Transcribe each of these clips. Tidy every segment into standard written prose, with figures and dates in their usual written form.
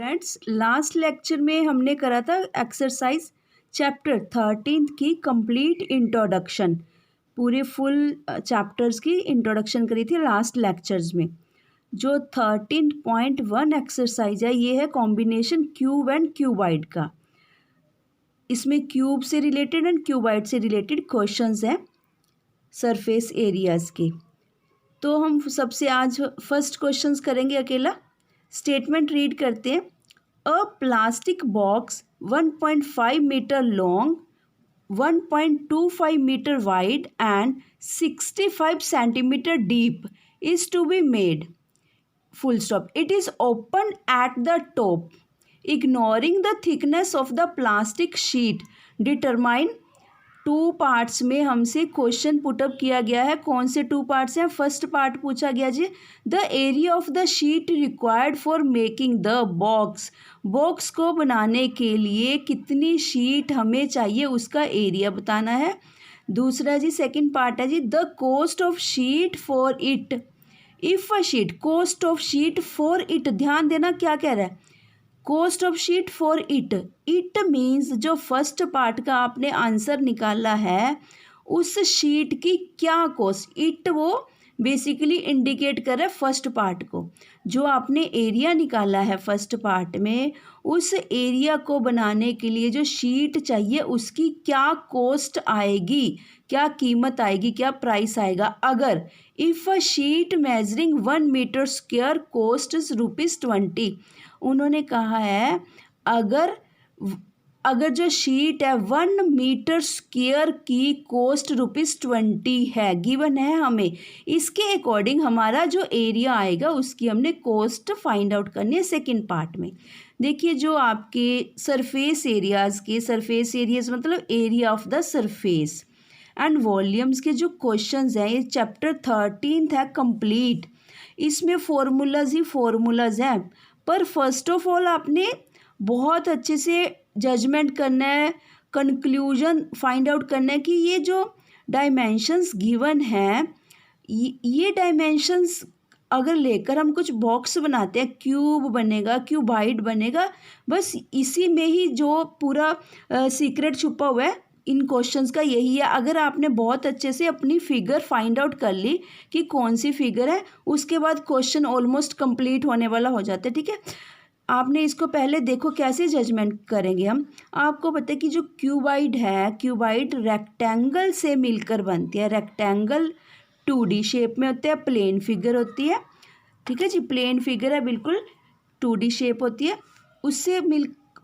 Students, last lecture में हमने करा था एक्सरसाइज चैप्टर 13 की कंप्लीट इंट्रोडक्शन। पूरे फुल चैप्टर्स की इंट्रोडक्शन करी थी लास्ट लेक्चर्स में। जो 13.1 एक्सरसाइज है ये है कॉम्बिनेशन क्यूब एंड क्यूबाइड का। इसमें क्यूब से रिलेटेड एंड क्यूबाइड से रिलेटेड क्वेश्चंस हैं सरफेस एरियाज़ के। तो हम सबसे आज फर्स्ट क्वेश्चंस करेंगे अकेला। स्टेटमेंट रीड करते हैं। A plastic box 1.5 metre long, 1.25 metre wide and 65 centimetre deep is to be made. Full stop. It is open at the top. Ignoring the thickness of the plastic sheet, determine two parts में हमसे question put up किया गया है। कौन से two parts हैं? First part पूछा गया जी, the area of the sheet required for making the box. Box को बनाने के लिए कितनी शीट हमें चाहिए उसका एरिया बताना है। दूसरा जी सेकंड पार्ट है जी, the cost of sheet for it. If a sheet, cost of sheet for it, ध्यान देना क्या कह रहा है, cost of sheet for it. It means जो फर्स्ट पार्ट का आपने आंसर निकाला है उस शीट की क्या कॉस्ट। इट वो बेसिकली इंडिकेट कर रहा है फर्स्ट पार्ट को। जो आपने एरिया निकाला है फर्स्ट पार्ट में, उस एरिया को बनाने के लिए जो शीट चाहिए उसकी क्या कॉस्ट आएगी, क्या कीमत आएगी, क्या प्राइस आएगा। अगर if a sheet measuring 1 metre square cost ₹20, उन्होंने कहा है अगर जो शीट है 1 मीटर स्क्वायर की कॉस्ट ₹20 है, गिवन है हमें, इसके अकॉर्डिंग हमारा जो एरिया आएगा उसकी हमने कॉस्ट फाइंड आउट करनी है सेकंड पार्ट में। देखिए जो आपके सरफेस एरियाज मतलब area of the surface and volumes के जो क्वेश्चंस हैं, ये चैप्टर 13 है कंप्लीट। इसमें फॉर्मूलाज हैं, पर फर्स्ट ऑफ ऑल आपने बहुत अच्छे से जजमेंट करना है, कंक्लूजन फाइंड आउट करना है कि ये जो डायमेंशंस गिवन हैं, ये डायमेंशंस अगर लेकर हम कुछ बॉक्स बनाते हैं, क्यूब बनेगा, क्यूबाइड बनेगा, बस इसी में ही जो पूरा सीक्रेट छुपा हुआ है इन क्वेश्चंस का यही है। अगर आपने बहुत अच्छे से अपनी फिगर फाइंड आउट कर ली कि कौन सी फिगर है, उसके बाद क्वेश्चन ऑलमोस्ट कंप्लीट होने वाला हो जाता है। ठीक है, आपने इसको पहले देखो कैसे जजमेंट करेंगे हम। आपको पता है कि जो क्यूबाइड है, क्यूबाइड रेक्टेंगल से मिलकर बनती है। रेक्टेंगल 2D शेप में होते हैं, प्लेन फिगर होती है। ठीक है जी, प्लेन फिगर है, बिल्कुल 2D शेप होती है।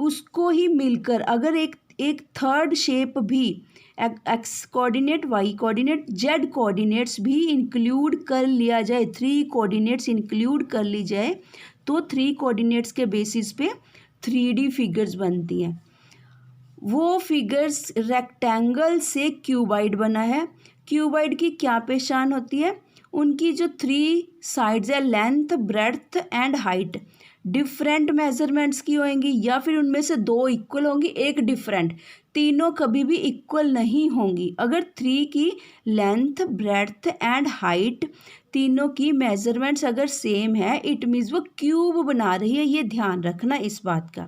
उसको ही मिलकर अगर एक थर्ड शेप भी, x coordinate, y coordinate, z coordinates भी इंक्लूड कर लिया जाए, 3 कोऑर्डिनेट्स इंक्लूड कर ली जाए, तो 3 कोऑर्डिनेट्स के बेसिस पे 3D फिगर्स बनती हैं। वो फिगर्स रेक्टेंगल से क्यूबाइड बना है। क्यूबाइड की क्या पहचान होती है? उनकी जो 3 साइड्स है, length, breadth and height, different measurements की होंगी, या फिर उनमें से 2 इक्वल होंगी, एक डिफरेंट। तीनों कभी भी इक्वल नहीं होंगी। अगर 3 की लेंथ, ब्रेड्थ एंड हाइट तीनों की मेजरमेंट्स अगर सेम है, इट मीन्स वो क्यूब बना रही है। ये ध्यान रखना इस बात का।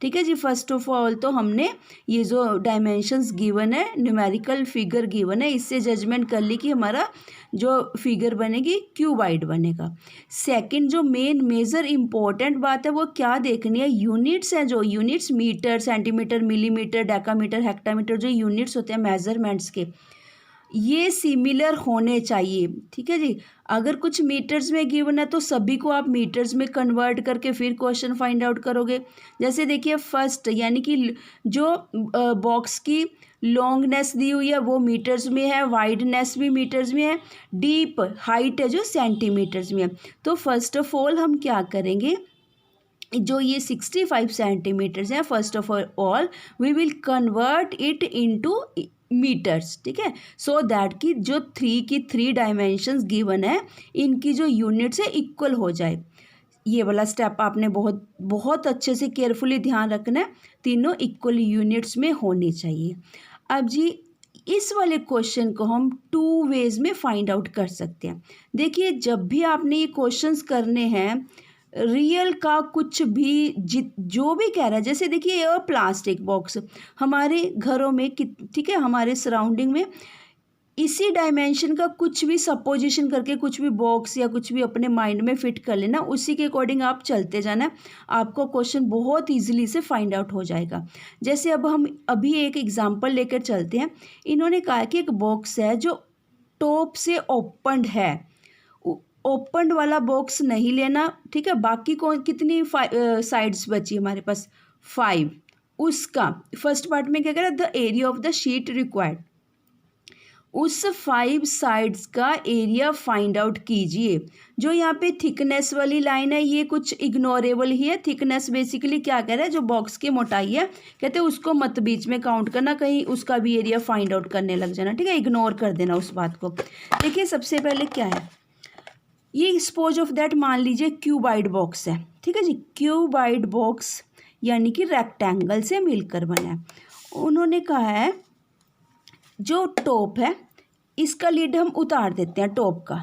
ठीक है जी, फर्स्ट ऑफ ऑल तो हमने ये जो डायमेंशंस गिवन है, न्यूमेरिकल फिगर गिवन है, इससे जजमेंट कर ली कि हमारा जो फिगर बनेगी क्यूबाइड बनेगा। सेकंड जो मेजर इम्पोर्टेंट बात है वो क्या देखनी है, यूनिट्स हैं। जो units metre, centimetre, millimetre, decametre, hectometre, जो यूनिट्स होते हैं मेजरमेंट्स के, ये सिमिलर होने चाहिए। ठीक है जी, अगर कुछ मीटर्स में गिवन है तो सभी को आप मीटर्स में कन्वर्ट करके फिर क्वेश्चन फाइंड आउट करोगे। जैसे देखिए फर्स्ट, यानी कि जो बॉक्स की लॉन्गनेस दी हुई है वो मीटर्स में है, वाइडनेस भी मीटर्स में है, डीप हाइट है जो सेंटीमीटर्स में है। तो फर्स्ट ऑफ ऑल हम क्या करेंगे, जो ये 65 सेंटीमीटर्स हैं, first of all we will convert it into metres. ठीक है, सो दैट कि जो 3 की 3 डायमेंशंस गिवन है, इनकी जो यूनिट्स है इक्वल हो जाए। ये वाला स्टेप आपने बहुत बहुत अच्छे से केयरफुली ध्यान रखना है, तीनों इक्वल यूनिट्स में होनी चाहिए। अब जी इस वाले क्वेश्चन को हम 2 वेज में फाइंड आउट कर सकते हैं। देखिए जब भी आपने ये क्वेश्चंस करने हैं, रियल का कुछ भी जो भी कह रहा है, जैसे देखिए ये प्लास्टिक बॉक्स हमारे घरों में ठीक है, हमारे सराउंडिंग में इसी डायमेंशन का कुछ भी सपोजिशन करके कुछ भी बॉक्स या कुछ भी अपने माइंड में फिट कर लेना, उसी के अकॉर्डिंग आप चलते जाना, आपको क्वेश्चन बहुत इजीली से फाइंड आउट हो जाएगा। जैसे अब हम अभी एक एग्जांपल लेकर चलते हैं। इन्होंने कहा कि एक बॉक्स है जो टॉप से ओपनड है, ओपनड वाला बॉक्स नहीं लेना, ठीक है। बाकी कौन कितनी साइड्स बची हमारे पास, 5। उसका फर्स्ट पार्ट में क्या कह रहा है, the area of the sheet required, उस 5 साइड्स का एरिया फाइंड आउट कीजिए। जो यहाँ पे थिकनेस वाली लाइन है ये कुछ इग्नोरेबल ही है। थिकनेस बेसिकली क्या कह रहा है, जो बॉक्स की मोटाई है, कहते हैं उसको मत बीच में काउंट करना, कहीं उसका भी एरिया फाइंड आउट करने लग जाना, ठीक है, इग्नोर कर देना उस बात को। देखिए सबसे पहले क्या है, ये सपोज ऑफ दैट मान लीजिए क्यूबाइड बॉक्स है, ठीक है जी। क्यूबाइड बॉक्स यानी कि रेक्टेंगल से मिलकर बना है। उन्होंने कहा है जो टॉप है इसका लिड हम उतार देते हैं, टॉप का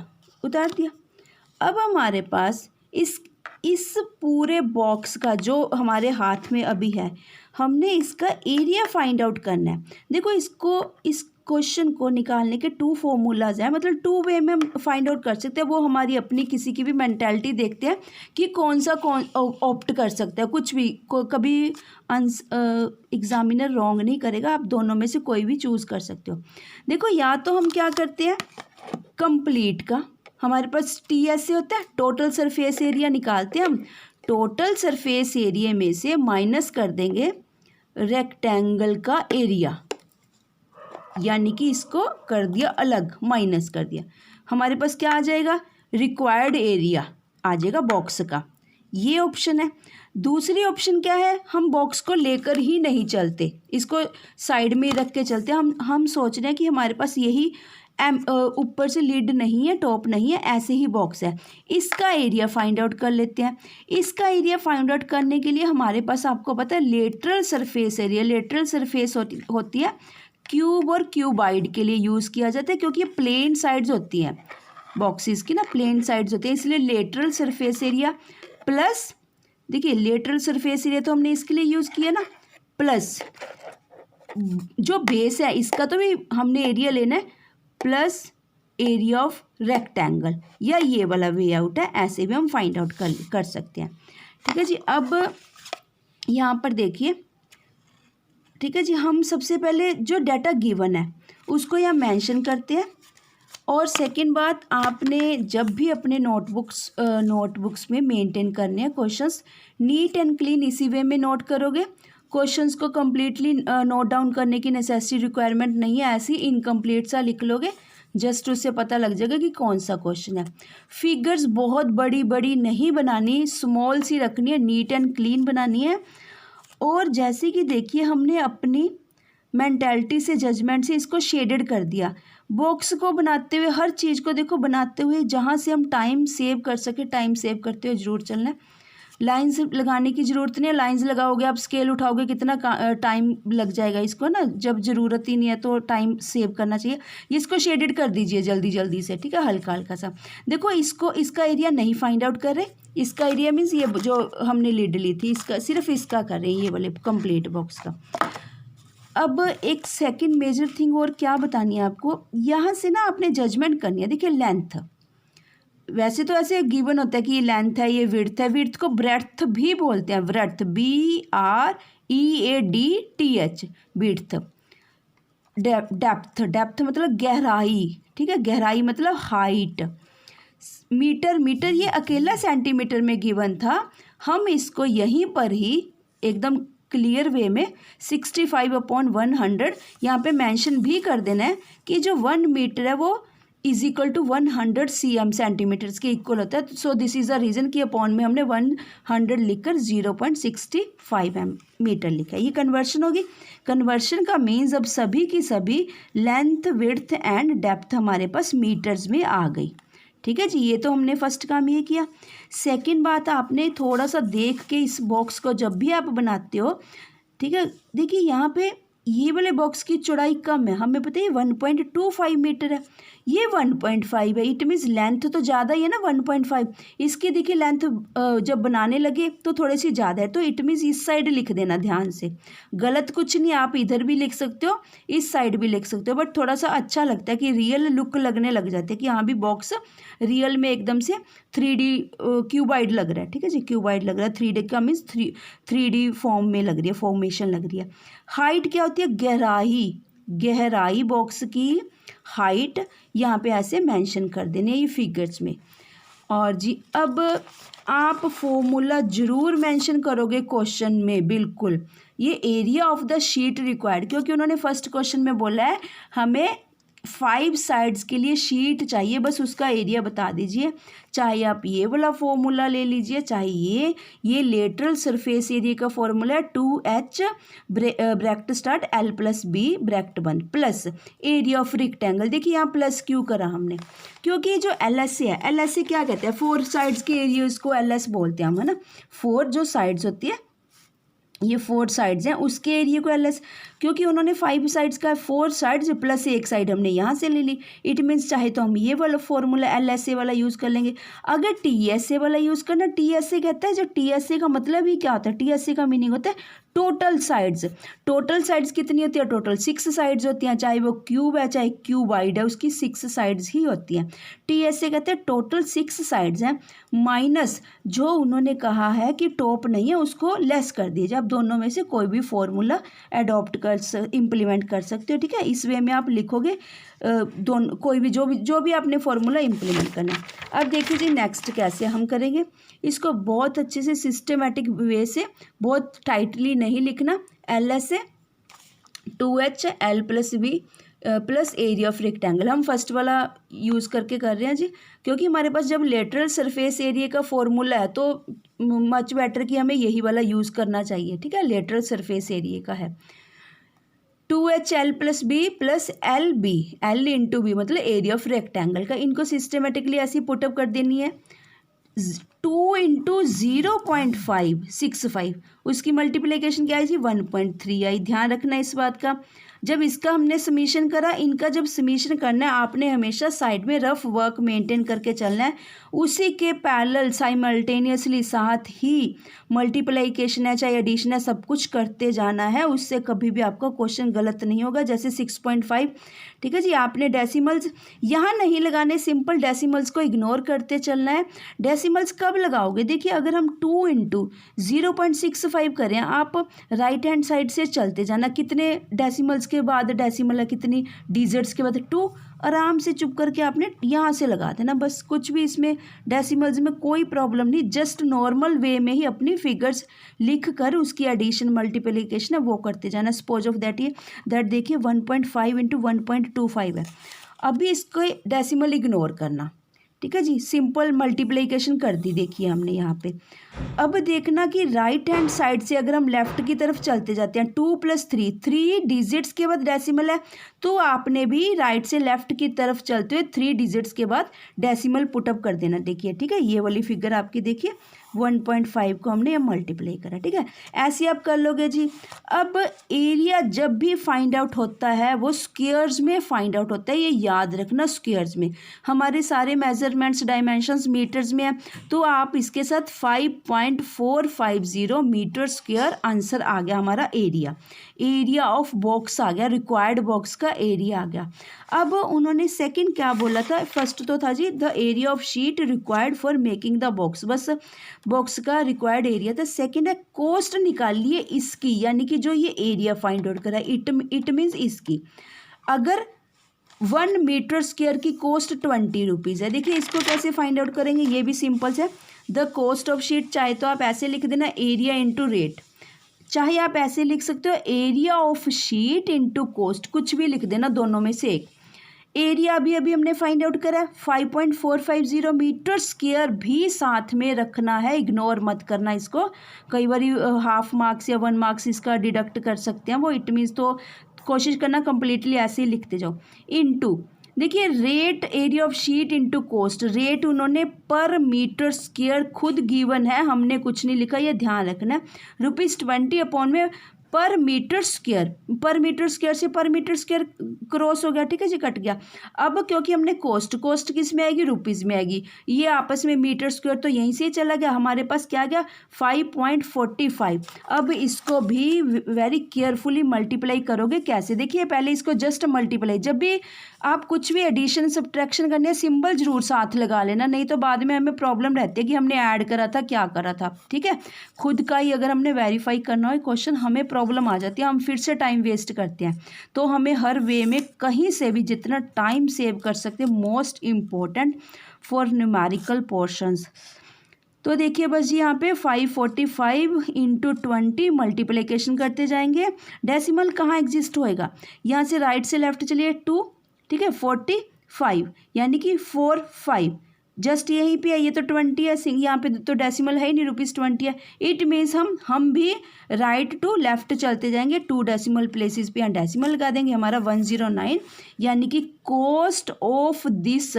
उतार दिया। अब हमारे पास इस पूरे बॉक्स का जो हमारे हाथ में अभी है, हमने इसका एरिया फाइंड आउट करना है। देखो इस क्वेश्चन को निकालने के 2 फॉर्मूलाज हैं, मतलब 2 वे में हम फाइंड आउट कर सकते हैं। वो हमारी अपनी किसी की भी मेंटालिटी देखते हैं कि कौन ऑप्ट कर सकता है, कुछ भी कभी एग्जामिनर रॉन्ग नहीं करेगा, आप दोनों में से कोई भी चूज़ कर सकते हो। देखो या तो हम क्या करते हैं, कंप्लीट का हमारे पास TS से होता है, टोटल सरफेस एरिया निकालते हैं हम। टोटल सरफेस एरिया में से माइनस कर देंगे रेक्टेंगल का एरिया, यानी कि इसको कर दिया अलग, माइनस कर दिया। हमारे पास क्या आ जाएगा, रिक्वायर्ड एरिया आ जाएगा बॉक्स का। ये ऑप्शन है। दूसरी ऑप्शन क्या है, हम बॉक्स को लेकर ही नहीं चलते, इसको साइड में रख के चलते हैं। हम सोच रहे हैं कि हमारे पास यही ऊपर से लिड नहीं है, टॉप नहीं है, ऐसे ही बॉक्स है। इसका एरिया फाइंड आउट कर लेते हैं। इसका एरिया फाइंड आउट करने के लिए हमारे पास, आपको पता है, lateral surface area, lateral surface होती है क्यूब और क्यूबाइड के लिए यूज़ किया जाता है, क्योंकि ये प्लेन साइड्स होती हैं बॉक्सेस की ना, प्लेन साइड्स होती हैं, इसलिए लेटरल सरफेस एरिया प्लस, देखिए लेटरल सरफेस एरिया तो हमने इसके लिए यूज़ किया ना, प्लस जो बेस है इसका तो भी हमने एरिया लेना है, प्लस एरिया ऑफ रेक्टेंगल, या ये वाला वे आउट है, ऐसे भी हम फाइंड आउट कर सकते हैं, ठीक है जी। अब यहाँ पर देखिए, ठीक है जी, हम सबसे पहले जो डाटा गिवन है उसको यहाँ मेंशन करते हैं। और सेकंड बात, आपने जब भी अपने नोटबुक्स में मेंटेन करने हैं क्वेश्चंस, नीट एंड क्लीन इसी वे में नोट करोगे। क्वेश्चंस को कम्प्लीटली नोट डाउन करने की नेसेसिटी रिक्वायरमेंट नहीं है, ऐसी इनकम्प्लीट सा लिख लोगे, जस्ट उससे पता लग जाएगा कि कौन सा क्वेश्चन है। फिगर्स बहुत बड़ी बड़ी नहीं बनानी, स्मॉल सी रखनी है, नीट एंड क्लीन बनानी है। और जैसे कि देखिए हमने अपनी मेंटालिटी से, जजमेंट से इसको शेडेड कर दिया। बॉक्स को बनाते हुए, हर चीज़ को देखो बनाते हुए, जहाँ से हम टाइम सेव कर सके, टाइम सेव करते हुए जरूर चलना है। लाइंस लगाने की ज़रूरत नहीं है, लाइंस लगाओगे आप, स्केल उठाओगे, कितना टाइम लग जाएगा इसको ना, जब ज़रूरत ही नहीं है तो टाइम सेव करना चाहिए। इसको शेडेड कर दीजिए जल्दी जल्दी से, ठीक है, हल्का हल्का सा। देखो इसका एरिया नहीं फाइंड आउट कर रहे, इसका एरिया मीन्स ये जो हमने लिड ली थी इसका, सिर्फ इसका कर रहे हैं, ये वाले कंप्लीट बॉक्स का। अब एक सेकंड मेजर थिंग और क्या बतानी है आपको, यहाँ से ना आपने जजमेंट करनी है। देखिए लेंथ, वैसे तो ऐसे गिवन होता है कि ये लेंथ है, ये विड्थ है, विड्थ को ब्रेड्थ भी बोलते हैं, ब्रेड्थ BREADTH, विड्थ। डेप्थ मतलब गहराई, ठीक है, गहराई मतलब हाइट। मीटर ये अकेला सेंटीमीटर में गिवन था, हम इसको यहीं पर ही एकदम क्लियर वे में 65/100 यहाँ पे मेंशन भी कर देना है कि जो 1 मीटर है वो = 100 cm सेंटीमीटर्स के इक्वल होता है। So this is the reason कि अपॉन में हमने 100 लिखकर 0.65 मीटर लिखा है। ये कन्वर्शन होगी। कन्वर्शन का मीन्स अब सभी की सभी लेंथ, विड्थ एंड डेप्थ हमारे पास मीटर्स में आ गई, ठीक है जी। ये तो हमने फर्स्ट काम ये किया। सेकंड बात, आपने थोड़ा सा देख के इस बॉक्स को जब भी आप बनाते हो, ठीक है, देखिए यहाँ पे ये वाले बॉक्स की चौड़ाई कम है, हमें पता है 1.25 मीटर है, ये 1.5 है, इट मीन्स लेंथ तो ज़्यादा ही है ना 1.5। इसकी देखिए लेंथ जब बनाने लगे तो थोड़ी सी ज़्यादा है, तो इट मीन्स इस साइड लिख देना ध्यान से। गलत कुछ नहीं, आप इधर भी लिख सकते हो, इस साइड भी लिख सकते हो, बट थोड़ा सा अच्छा लगता है कि रियल लुक लगने लग जाते हैं कि हाँ भी बॉक्स रियल में एकदम से 3D क्यूबाइड लग रहा है। ठीक है जी, क्यूबाइड लग रहा है, 3D का मीन्स 3D फॉर्म में लग रही है, फॉर्मेशन लग रही है। हाइट क्या होती है? गहराई, गहराई बॉक्स की हाइट यहाँ पे ऐसे मेंशन कर देने ये फिगर्स में। और जी अब आप फॉर्मूला ज़रूर मेंशन करोगे क्वेश्चन में, बिल्कुल। ये area of the sheet required, क्योंकि उन्होंने फर्स्ट क्वेश्चन में बोला है हमें 5 साइड्स के लिए शीट चाहिए, बस उसका एरिया बता दीजिए। चाहे आप ये वाला फॉर्मूला ले लीजिए, चाहे ये लेटरल सरफेस एरिया का फॉर्मूला है 2h bracket start l+b bracket 1 plus area of rectangle. देखिए यहाँ प्लस क्यों करा हमने, क्योंकि जो LSA है, LSA क्या कहते हैं? 4 साइड्स के एरियाज को LS बोलते हैं हम, है ना। 4 जो साइड्स होती है, ये 4 साइड्स हैं, उसके एरिया को LS, क्योंकि उन्होंने 5 साइड्स का 4 साइड्स प्लस एक साइड हमने यहाँ से ले ली। इट मीन्स चाहे तो हम ये वाला फॉर्मूला LSA वाला यूज़ कर लेंगे, अगर TSA वाला यूज़ करना। TSA कहता है, जो TSA का मतलब ही क्या होता है? TSA का मीनिंग होता है टोटल साइड्स। टोटल साइड्स कितनी होती है? टोटल 6 साइड्स होती हैं, चाहे वो क्यूब है चाहे क्यूबाइड है, उसकी 6 साइड्स ही होती हैं। TSA कहते हैं टोटल 6 साइड्स हैं, माइनस जो उन्होंने कहा है कि टॉप नहीं है उसको लेस कर दीजिए। आप दोनों में से कोई भी फॉर्मूला अडॉप्ट इम्प्लीमेंट कर सकते हो। ठीक है, इस वे में आप लिखोगे दोनों, कोई भी जो भी आपने फॉर्मूला इम्प्लीमेंट करना है। अब देखिए जी नेक्स्ट कैसे हम करेंगे इसको, बहुत अच्छे से सिस्टमेटिक वे से, बहुत टाइटली नहीं लिखना। LSA 2h l+b plus area of rectangle, हम फर्स्ट वाला यूज़ करके कर रहे हैं जी, क्योंकि हमारे पास जब लेटरल सरफेस एरिया का फॉर्मूला है तो मच बेटर कि हमें यही वाला यूज़ करना चाहिए। ठीक है, लेटरल सरफेस एरिया का है 2h l+b plus LB, L into b मतलब एरिया ऑफ रेक्टेंगल का। इनको सिस्टमेटिकली ऐसी पुटअप कर देनी है। 2 इंटू 0.565, उसकी मल्टीप्लिकेशन क्या आई जी? 1.3 आई। ध्यान रखना इस बात का। जब इसका हमने समीशन करा, इनका जब समीशन करना है आपने हमेशा साइड में रफ वर्क मेंटेन करके चलना है, उसी के पैरेलल साइमल्टेनियसली साथ ही मल्टीप्लिकेशन है चाहे एडिशन है सब कुछ करते जाना है, उससे कभी भी आपका क्वेश्चन गलत नहीं होगा। जैसे 6.5, ठीक है जी, आपने डेसिमल्स यहाँ नहीं लगाने, सिंपल डेसिमल्स को इग्नोर करते चलना है। डेसिमल्स कब लगाओगे? देखिए अगर हम 2 इंटू 0.65 करें, आप राइट हैंड साइड से चलते जाना, कितने डेसिमल्स के बाद डेसिमल है, कितनी डिजिट्स के बाद 2, आराम से चुप करके आपने यहाँ से लगा देना, बस। कुछ भी इसमें डेसिमल्स में कोई प्रॉब्लम नहीं, जस्ट नॉर्मल वे में ही अपनी फिगर्स लिख कर उसकी एडिशन मल्टीप्लिकेशन है वो करते जाना। सपोज ऑफ दैट देखिए 1.5 इंटू 1.25 है। अभी इसको डेसिमल इग्नोर करना, ठीक है जी, सिंपल मल्टीप्लिकेशन कर दी देखिए हमने यहाँ पे। अब देखना कि राइट हैंड साइड से अगर हम लेफ्ट की तरफ चलते जाते हैं, 2 + 3, 3 डिजिट्स के बाद डेसिमल है, तो आपने भी राइट से लेफ्ट की तरफ चलते हुए 3 डिजिट्स के बाद डेसिमल पुटअप कर देना। देखिए ठीक है, ये वाली फिगर आपकी देखिए 1.5 को हमने मल्टीप्लाई करा। ठीक है, ऐसे आप कर लोगे जी। अब एरिया जब भी फाइंड आउट होता है वो स्क्वायर्स में फाइंड आउट होता है, ये याद रखना। स्क्वायर्स में हमारे सारे मेजरमेंट्स डायमेंशंस मीटर्स में है, तो आप इसके साथ 5.450 मीटर स्क्वायर आंसर आ गया हमारा। एरिया ऑफ बॉक्स आ गया, रिक्वायर्ड बॉक्स का एरिया आ गया। अब उन्होंने सेकंड क्या बोला था? फर्स्ट तो था जी the area of sheet required for making the box, बस बॉक्स का रिक्वायर्ड एरिया था। सेकंड है कॉस्ट निकालिए इसकी, यानी कि जो ये एरिया फाइंड आउट करा, इट मीन्स इसकी। अगर 1 मीटर स्क्वायर की कॉस्ट 20 रुपीज़ है, देखिए इसको कैसे फाइंड आउट करेंगे, ये भी सिंपल है। द कॉस्ट ऑफ शीट, चाहे तो आप ऐसे लिख देना एरिया इंटू रेट, चाहे आप ऐसे लिख सकते हो area of sheet into cost, कुछ भी लिख देना, दोनों में से एक। एरिया अभी हमने फाइंड आउट करा है 5.450 मीटर स्क्वायर, भी साथ में रखना है, इग्नोर मत करना इसको। कई बार हाफ मार्क्स या 1 मार्क्स इसका डिडक्ट कर सकते हैं वो, इट मीन्स तो कोशिश करना कंप्लीटली ऐसे ही लिखते जाओ। इनटू देखिए rate area of sheet into cost, rate उन्होंने पर मीटर स्क्वायर खुद गिवन है, हमने कुछ नहीं लिखा, ये ध्यान रखना है। ₹20 अपॉन में पर मीटर स्क्वायर से पर मीटर स्क्वायर क्रॉस हो गया, ठीक है जी, कट गया। अब क्योंकि हमने कोस्ट किस में आएगी, रुपीज़ में आएगी, ये आपस में मीटर स्क्वायर तो यहीं से ही चला गया, हमारे पास क्या गया 5.45। अब इसको भी वेरी केयरफुली मल्टीप्लाई करोगे, कैसे, देखिए पहले इसको जस्ट मल्टीप्लाई, जब भी आप कुछ भी एडिशन सब्ट्रैक्शन करने सिंबल जरूर साथ लगा लेना, नहीं तो बाद में हमें प्रॉब्लम रहती है कि हमने ऐड करा था क्या करा था, ठीक है। खुद का ही अगर हमने वेरीफाई करना हो क्वेश्चन हमें प्रॉब्लम आ जाती है, हम फिर से टाइम वेस्ट करते हैं। तो हमें हर वे में कहीं से भी जितना टाइम सेव कर सकते हैं, most important for numerical portions. तो देखिए बस यहाँ पे 545 इंटू 20 मल्टीप्लिकेशन करते जाएंगे। डेसिमल कहाँ एग्जिस्ट होएगा, यहाँ से राइट से लेफ्ट चलिए 2, ठीक है, 45 यानी कि 45 जस्ट यहीं पे है, ये तो 20 है, यहाँ पे तो डेसिमल है ही नहीं, ₹20 है। इट मीन्स हम भी राइट टू लेफ्ट चलते जाएंगे, 2 डेसिमल प्लेसेस पे यहाँ डेसिमल लगा देंगे, हमारा 109 यानी कि cost of this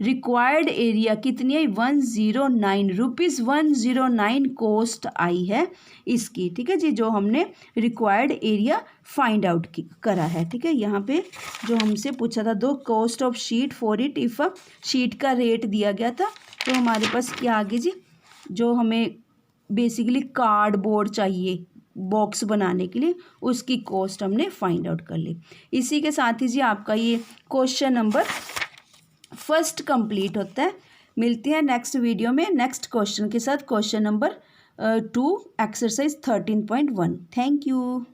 required area कितनी है, 109 रुपीज़, 109 कॉस्ट आई है इसकी, ठीक है जी, जो हमने रिक्वायर्ड एरिया फाइंड आउट करा है, ठीक है। यहाँ पे जो हमसे पूछा था, दो cost of sheet for it if sheet का रेट दिया गया था, तो हमारे पास क्या आगे जी, जो हमें बेसिकली कार्डबोर्ड चाहिए बॉक्स बनाने के लिए, उसकी कॉस्ट हमने फाइंड आउट कर ली। इसी के साथ ही जी आपका ये क्वेश्चन नंबर फर्स्ट कंप्लीट होता है। मिलते हैं नेक्स्ट वीडियो में नेक्स्ट क्वेश्चन के साथ, question number 2 exercise 13.1। Thank you.